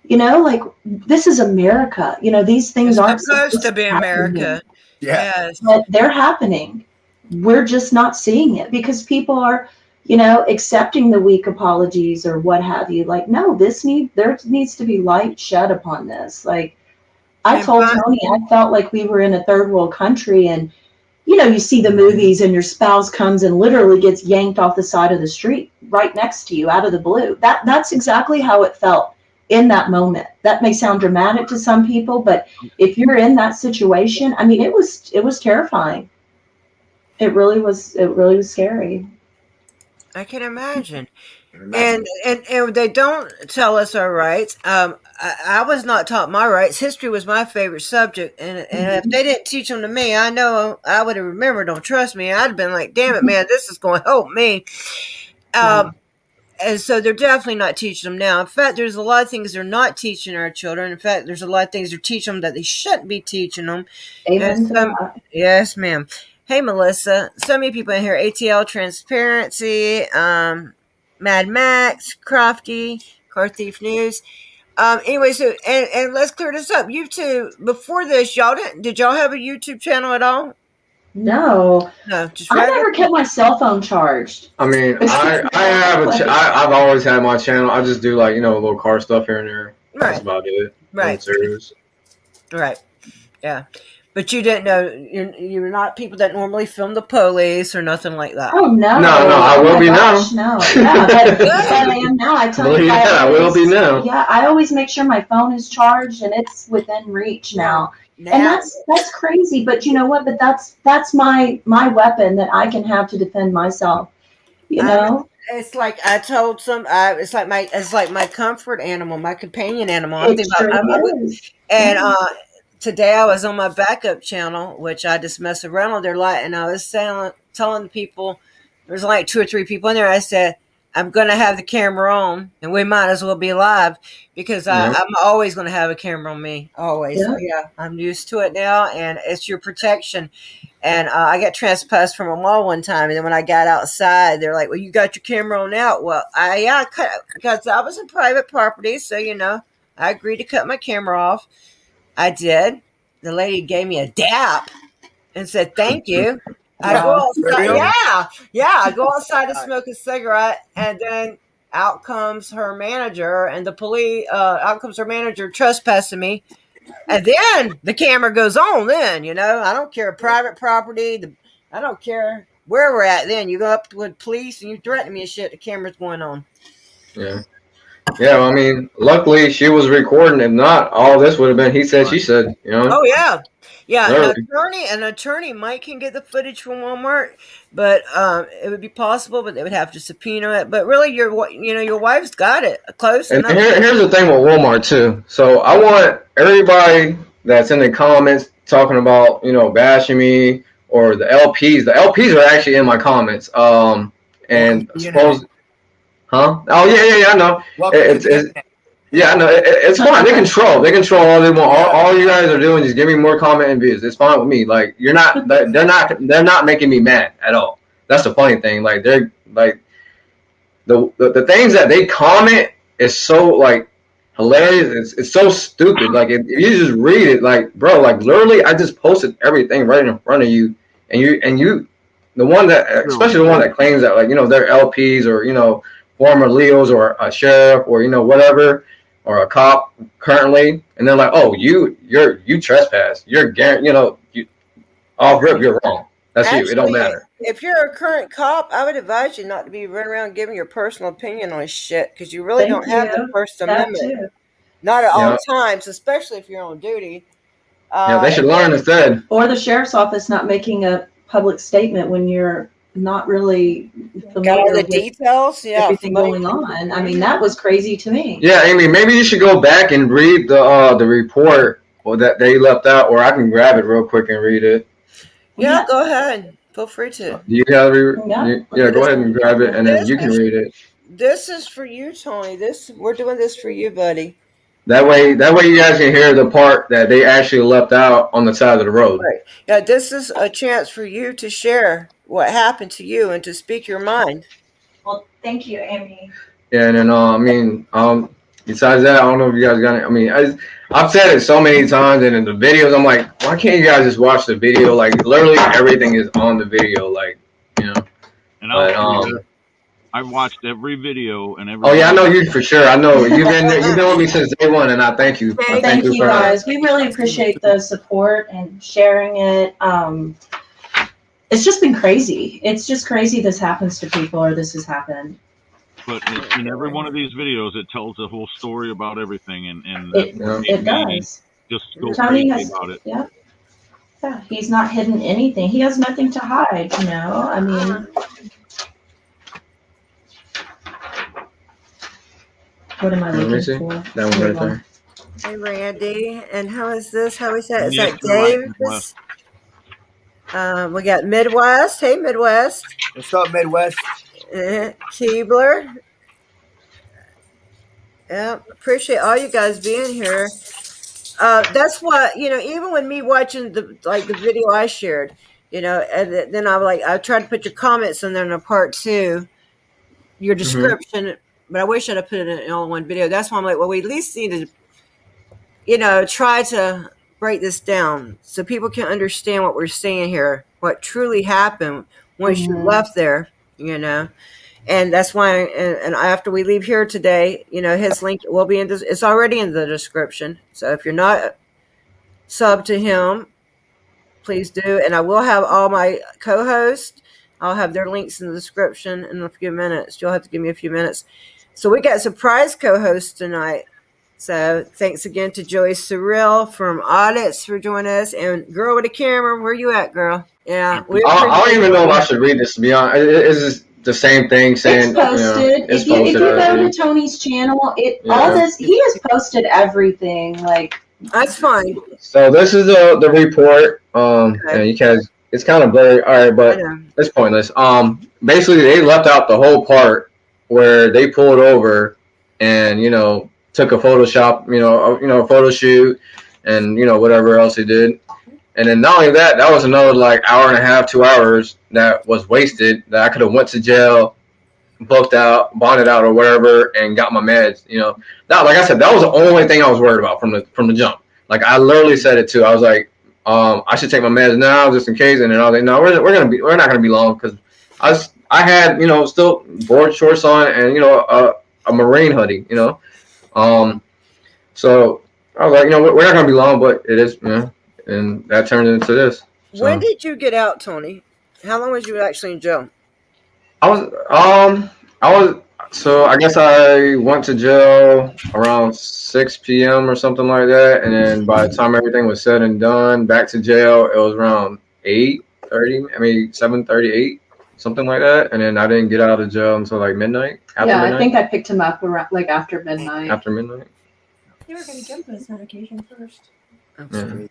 This is America. These things aren't supposed to be America. Yeah. Yes. But they're happening. We're just not seeing it because people are accepting the weak apologies or what have you. No, there needs to be light shed upon this. I told Tony, I felt like we were in a third world country, and you see the movies and your spouse comes and literally gets yanked off the side of the street right next to you out of the blue. That's exactly how it felt in that moment. That may sound dramatic to some people, but if you're in that situation, I mean, it was terrifying. It really was scary. I can imagine. And they don't tell us our rights. I was not taught my rights. History was my favorite subject, and if they didn't teach them to me, I know I would have remembered. Don't trust me. I'd have been like, "Damn it, man, this is going to help me." And so they're definitely not teaching them now. In fact, there's a lot of things they're not teaching our children. In fact, there's a lot of things they're teaching them that they shouldn't be teaching them. Amen to that. Yes, ma'am. Hey, Melissa. So many people in here. ATL Transparency, Mad Max, Crofty, Car Thief News. Anyway, so and let's clear this up. You two, before this, did y'all have a YouTube channel at all? No, just I never kept my cell phone charged. I mean, I've always had my channel. I just do little car stuff here and there. Right. That's about it. Right. Right. Yeah. But you didn't know, you're not people that normally film the police or nothing like that. Oh, no. No, I will be now. No. Yeah, but I am now. I tell you. I will be now. Yeah, I always make sure my phone is charged and it's within reach now. And that's crazy. But you know what? But that's my weapon that I can have to defend myself. It's like I told it's like my comfort animal, my companion animal. Today I was on my backup channel, which I just mess around on their light, and I was telling people, there's like 2 or 3 people in there. I said, I'm going to have the camera on, and we might as well be live because I'm always going to have a camera on me. Always. Yeah, I'm used to it now, and it's your protection. And I got trespassed from a mall one time, and then when I got outside, they're like, well, you got your camera on out. Well, because I was in private property, so, I agreed to cut my camera off. I did. The lady gave me a dap and said, thank you. I go outside. I go outside to smoke a cigarette, and then out comes her manager and the police. Out comes her manager trespassing me, and then the camera goes on. Then I don't care, private property. I don't care where we're at. Then you go up with police and you threaten me and shit. The camera's going on. Yeah. Yeah, I mean, luckily she was recording. If not, all this would have been he said, she said. You know, Oh yeah, yeah. literally. An attorney might can get the footage from Walmart, but it would be possible, but they would have to subpoena it. But really, your wife's got it close And enough. here's the thing with Walmart too. So I want everybody that's in the comments talking about bashing me or the LPs. The LPs are actually in my comments. And suppose, huh? Oh yeah. I know. Welcome to the It's yeah, I know. It's fine. They control all they want. All you guys are doing is giving me more comment and views. It's fine with me. Like they're not making me mad at all. That's the funny thing. Like they're like the things that they comment is so like hilarious. It's so stupid. Like if you just read it, like bro, like literally, I just posted everything right in front of you, and you, the one that, especially the one that claims that like they're LPs or former Leos or a sheriff or whatever or a cop currently, and they're like, oh you trespass, you're you off rip, you're wrong. That's you. It don't matter. If you're a current cop, I would advise you not to be running around giving your personal opinion on shit because you really don't have the First Amendment. Not at all times, especially if you're on duty. Yeah, they should learn instead. Or the sheriff's office not making a public statement when you're not really familiar with details. Yeah, everything going on. I mean, that was crazy to me. Yeah, Amy, maybe you should go back and read the report that they left out, or I can grab it real quick and read it. Yeah, go ahead. Feel free to. You got go ahead and grab it, and then you can read it. This is for you, Tony. We're doing this for you, buddy. That way you guys can hear the part that they actually left out on the side of the road. Right. Yeah, this is a chance for you to share what happened to you and to speak your mind. Well, thank you, Amy. Yeah, and then besides that, I don't know if you guys got it. I mean, I've said it so many times, and in the videos, I'm like, why can't you guys just watch the video? Like, literally everything is on the video, like, And I've watched every video and every. Oh yeah, I know you for sure. I know you've been with me since day one, and I thank you. Thank you guys. We really appreciate the support and sharing it. It's just been crazy. It's just crazy this happens to people, or this has happened. But in every one of these videos, it tells the whole story about everything, and it does. Just go Tony crazy about it. Yeah, he's not hidden anything. He has nothing to hide. I mean. What am I looking for? That one right there. Hey, Randy. And how is this? How is that? Is that Dave? We got Midwest. Hey, Midwest. What's up, Midwest? Keebler. Yeah, appreciate all you guys being here. That's what, even when me watching the video I shared, and then I tried to put your comments in there in a part 2, your description. Mm-hmm. But I wish I'd have put it in all one video. That's why I'm like, well, we at least need to, try to break this down so people can understand what we're saying here, what truly happened once you left there, And that's why, and after we leave here today, his link will be it's already in the description. So if you're not sub to him, please do. And I will have all my co-hosts. I'll have their links in the description in a few minutes. You'll have to give me a few minutes. So we got surprise co-hosts tonight. So thanks again to Joey Surreal from Audits for joining us. And girl with a camera, where you at, girl? Yeah. I don't even know if I should read this, to be honest. It's just the same thing saying. It's posted. If you go to Tony's channel, all this, he has posted everything. That's fine. So this is the report. And you guys, it's kind of blurry. All right, but it's pointless. Basically, they left out the whole part where they pulled over and took a Photoshop, a photo shoot, and whatever else they did. And then not only that, that was another hour and a half, 2 hours that was wasted that I could have went to jail, booked out, bonded out, or whatever, and got my meds. That, like I said, that was the only thing I was worried about from the jump. I literally said it too. I was like, I should take my meds now just in case. And then I was like, no, we're not gonna be long because I had still board shorts on and a Marine hoodie. So I was like, we're not gonna be long, but it is, and that turned into this. So. When did you get out, Tony? How long was you actually in jail? I So I guess I went to jail around 6 p.m. or something like that, and then by the time everything was said and done, back to jail, it was around 8:30. I mean 7:38, something like that. And then I didn't get out of jail until like midnight. After Yeah, midnight. I think I picked him up around like after midnight. After midnight. They were going to give him his medication first. That's Yeah. crazy.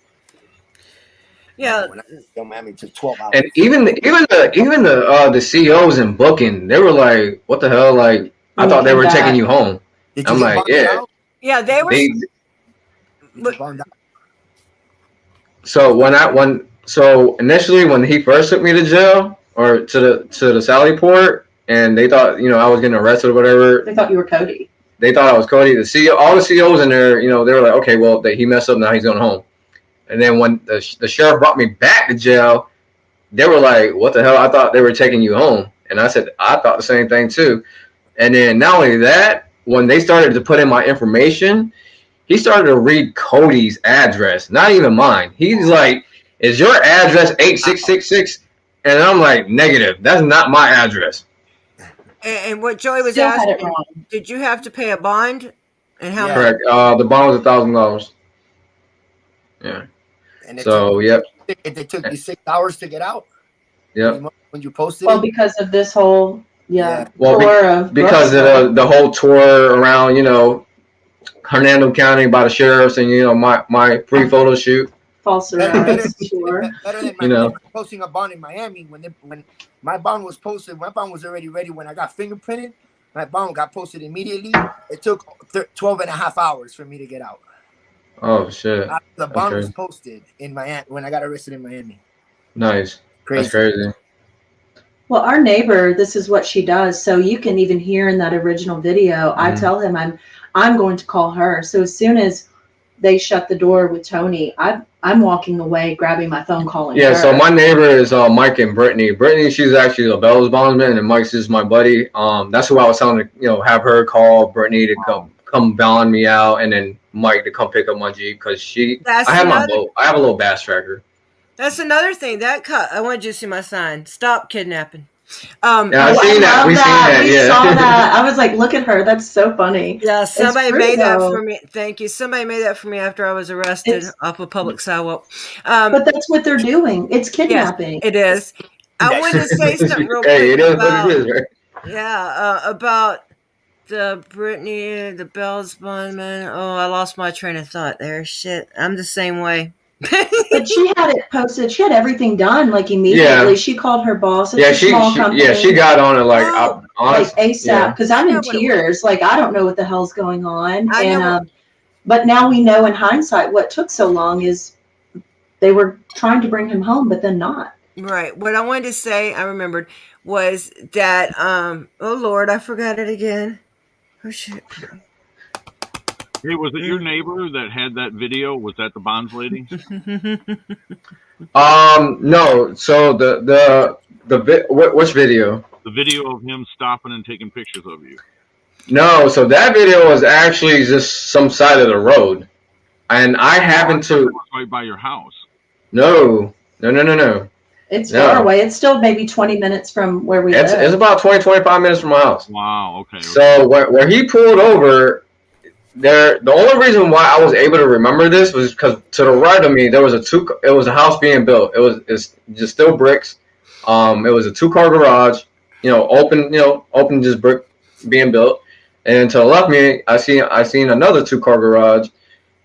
Yeah. When I was in Miami, it took 12 hours. And even the CEOs in booking, they were like, "What the hell?" Like, I thought they were taking you home. Did you I'm get like, bonded yeah. out? Yeah, they were. Did you bond out? So initially when he first took me to jail or to the Sally port, and they thought I was getting arrested or whatever. They thought you were Cody. They thought I was Cody. The CEO, all the CEOs in there, they were like, okay, well, he messed up, now he's going home. And then when the sheriff brought me back to jail, they were like, what the hell? I thought they were taking you home. And I said, I thought the same thing too. And then not only that, when they started to put in my information, he started to read Cody's address, not even mine. He's like, is your address 8666? And I'm like, negative. That's not my address. And what Joey was Still had it asking, wrong. did you have to pay a bond? And how much? Correct. The bond was $1,000. Yeah. And So, yep. It took you 6 hours to get out? Yep. When you posted Well, it? because of this whole Well, tour of because of the whole tour around, Hernando County by the sheriffs, and my free photo shoot. false arrest. Sure. Better than posting a bond in Miami. When my bond was posted, my bond was already ready. When I got fingerprinted, my bond got posted immediately. It took 12 and a half hours for me to get out. Oh shit! The bond was posted in Miami when I got arrested in Miami. Nice. Crazy. That's crazy. Well, our neighbor, this is what she does. So you can even hear in that original video, I tell him I'm going to call her. So as soon as they shut the door with Tony, I'm walking away, grabbing my phone, calling her. So my neighbor is Mike and Brittany. Brittany, she's actually a Bell's bondsman, and Mike's is my buddy. That's who I was telling to, have her call Brittany to come bond me out, and then Mike to come pick up my Jeep because I have my boat. I have a little bass tracker. That's another thing. I wanted you to see my sign. Stop kidnapping. I've seen that. We saw that. I was like, look at her. That's so funny. Yeah, somebody made that for me. Thank you. Somebody made that for me after I was arrested off a public sidewalk. But that's what they're doing. It's kidnapping. Yes, it is. I wanted to say something real quick. It is what it is, right? Yeah, about the Brittany, the Bell's bondman. Oh, I lost my train of thought there. Shit, I'm the same way. But she had it posted. She had everything done like immediately. Yeah. She called her boss. It's a small company. She got on it like ASAP because I'm in tears. Like I don't know what the hell's going on. But now we know in hindsight what took so long is they were trying to bring him home, but then not. Right. What I wanted to say, I remembered, was that oh Lord, I forgot it again. Oh shit. Hey, was it your neighbor that had that video? Was that the bonds lady? No. So which video? The video of him stopping and taking pictures of you. No. So that video was actually just some side of the road, and I happened to right by your house. No. It's far away. It's still maybe 20 minutes from where we live. It's about 25 minutes from my house. Wow. Okay. So where he pulled over. The only reason why I was able to remember this was because to the right of me there was it was a house being built. It's just still bricks. It was a 2-car garage, open just brick being built. And to the left of me I seen another 2-car garage,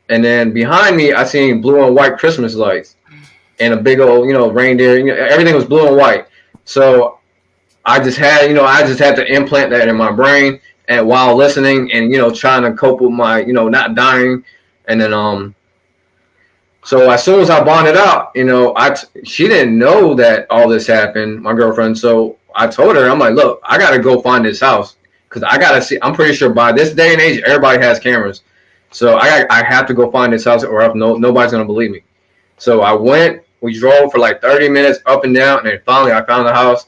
and then behind me I seen blue and white Christmas lights and a big old reindeer. Everything was blue and white. So I just had to implant that in my brain. And while listening and trying to cope with my not dying, and then so as soon as I bonded out, she didn't know that all this happened, my girlfriend. So I told her, I'm like, look, I gotta go find this house because I gotta see. I'm pretty sure by this day and age, everybody has cameras. So I have to go find this house, or else nobody's gonna believe me. So I went. We drove for like 30 minutes up and down, and then finally I found the house.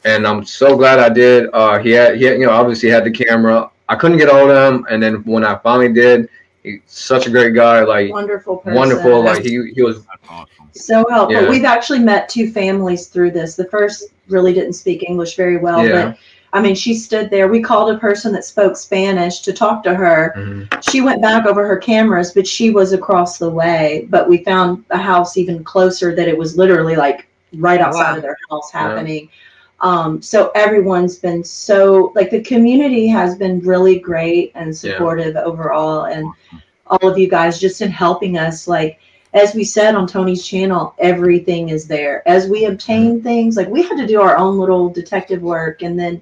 And I'm so glad I did. He had obviously had the camera. I couldn't get hold of him, and then when I finally did, he's such a great guy. Like wonderful person. Wonderful. Like he was awesome. So helpful. Yeah. We've actually met 2 families through this. The first really didn't speak English very well, but I mean, she stood there. We called a person that spoke Spanish to talk to her. Mm-hmm. She went back over her cameras, but she was across the way. But we found a house even closer that it was literally like right outside of their house happening. So everyone's been so, like, the community has been really great and supportive overall. And all of you guys just in helping us, like, as we said on Tony's channel, everything is there. As we obtain things, like we had to do our own little detective work, and then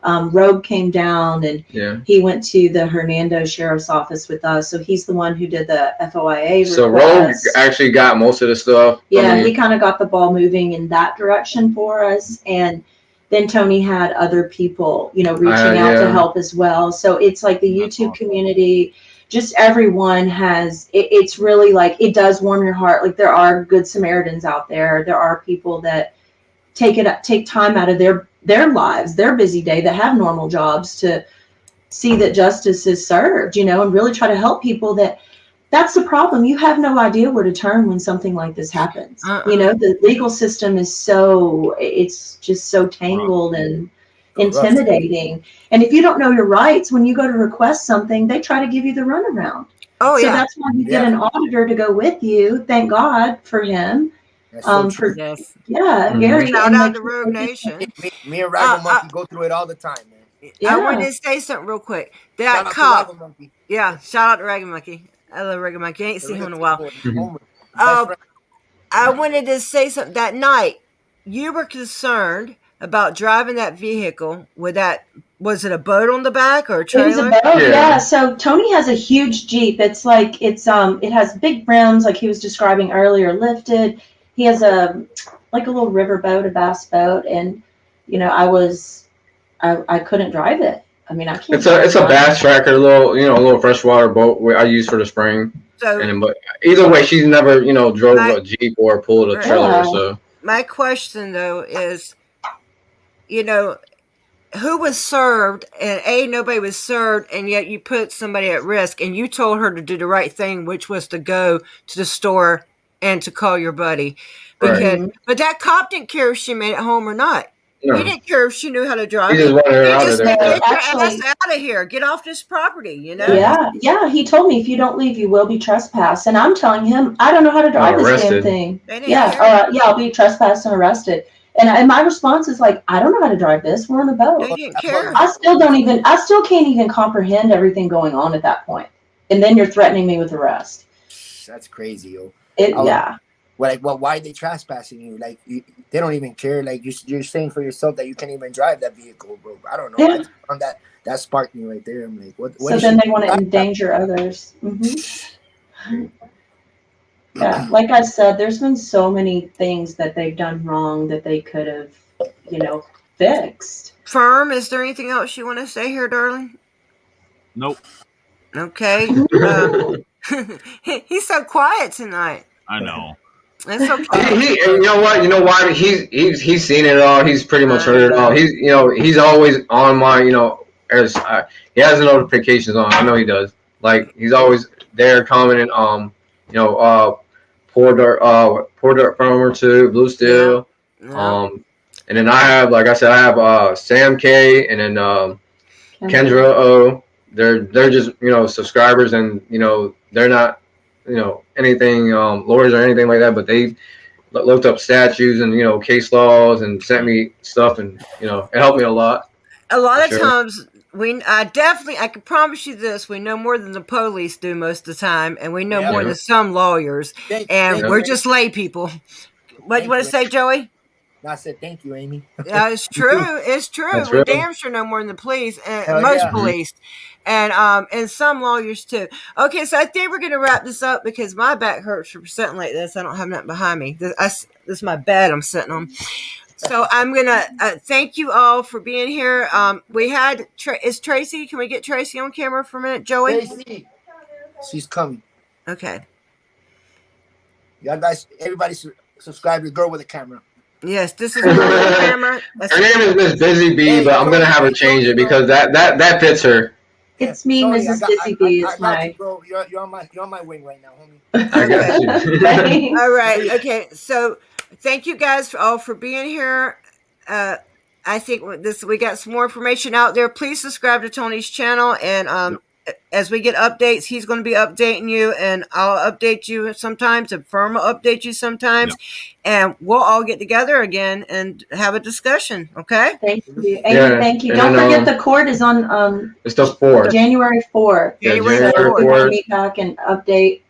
Rogue came down and he went to the Hernando Sheriff's Office with us. So he's the one who did the FOIA request. So Rogue actually got most of the stuff. Yeah, he kind of got the ball moving in that direction for us. And then Tony had other people, you know, reaching out to help as well. So it's like the YouTube community, just everyone has, it's really like, it does warm your heart. Like there are good Samaritans out there. There are people that take time out of their lives, their busy day, that have normal jobs to see that justice is served, you know, and really try to help people. That's the problem. You have no idea where to turn when something like this happens. You know, the legal system is it's just so tangled and intimidating. And if you don't know your rights, when you go to request something, they try to give you the runaround. So that's why you get an auditor to go with you. Thank God for him. Gary. Shout out to Rogue Nation. Me and Raggle Monkey go through it all the time, man. I wanted to say something real quick. That cop. Shout out to Raggle Monkey. I love Raggle Monkey. I ain't seen him in a while. I wanted to say something. That night, you were concerned about driving that vehicle. Was it a boat on the back or a trailer? It was a boat, yeah. So Tony has a huge Jeep. It's like it has big rims, like he was describing earlier, lifted. He has a little river boat, a bass boat, and you know, I couldn't drive it. I mean, I can't. It's a bass tracker, a little freshwater boat I use for the spring. So, but either way, she's never, drove a Jeep or pulled a trailer. So my question though is, who was served, and nobody was served, and yet you put somebody at risk, and you told her to do the right thing, which was to go to the store and to call your buddy. But that cop didn't care if she made it home or not. No. He didn't care if she knew how to drive. He just wanted her out of there. Get your ass out of here. Get off this property, Yeah. He told me, if you don't leave, you will be trespassed. And I'm telling him, I don't know how to drive this damn thing. I'll be trespassed and arrested. And my response is like, I don't know how to drive this. We're on a boat. They didn't care. I still can't even comprehend everything going on at that point. And then you're threatening me with arrest. That's crazy, yo. Why are they trespassing you? Like, they don't even care. Like, you're saying for yourself that you can't even drive that vehicle, bro. I don't know. Yeah. That sparked me right there. I'm like, what so then they want to endanger others. Mm-hmm. Yeah, like I said, there's been so many things that they've done wrong that they could have, fixed. Firm, is there anything else you want to say here, darling? Nope. Okay. He's so quiet tonight. I know. That's okay. You know what? You know why? He's seen it all. He's pretty much heard it all. He's always on my, he has the notifications on. I know he does. Like, he's always there commenting, Poor Dirt Farmer 2, Blue Steel. Yeah. And then I have, like I said, I have Sam K and then Kendra O. They're just, subscribers, and, they're not, anything, lawyers or anything like that, but they looked up statutes and, case laws and sent me stuff, and, it helped me a lot. A lot of times, I can promise you this, we know more than the police do most of the time, and we know more than some lawyers, we're just lay people. What do you want to say, Joey? No, I said thank you, Amy. It's true. It's true. We damn sure know more than the police, and most police, and some lawyers too. Okay, so I think we're gonna wrap this up because my back hurts from sitting like this. I don't have nothing behind me. This is my bed I'm sitting on. So I'm gonna thank you all for being here. We had is Tracy? Can we get Tracy on camera for a minute, Joey? Tracy, she's coming. Okay. Y'all guys, everybody subscribe to the Girl with a Camera. Yes, this is the camera. Her name is Miss Busy Bee, but I'm gonna have her change it because that fits her. It's me, Mrs. Busy Bee. It's my. You're on my wing right now, homie. I got you. All right. Okay. So, thank you guys all for being here. I think we got some more information out there. Please subscribe to Tony's channel, and as we get updates, he's going to be updating you, and I'll update you sometimes, and Firm will update you sometimes, and we'll all get together again and have a discussion. Okay? Thank you. Amy, thank you. Don't forget the court is on it's the 4th. January 4th. January 4th. We want to meet back and update.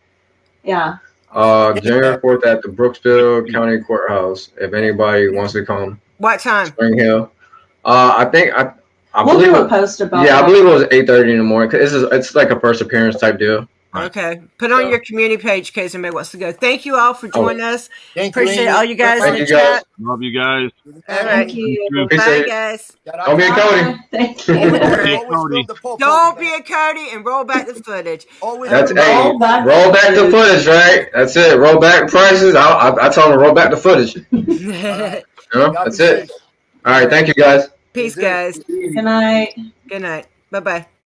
Yeah. January 4th at the Brooksville County Courthouse. If anybody wants to come. What time? Spring Hill. I think I we'll believe do a post about. Yeah, I believe it was 8:30 in the morning. Cause it's like a first appearance type deal. Okay. Put on your community page in case anybody wants to go. Thank you all for joining us. Appreciate all you guys in the chat. Love you guys. All right. Thank you. Bye, guys. Don't be a Cody. Thank you. Don't be a Cody and roll back the footage. That's roll back the footage, right? That's it. Roll back prices. I told them to roll back the footage. That's it. All right. Thank you, guys. Peace, guys. Good night. Good night. Bye-bye.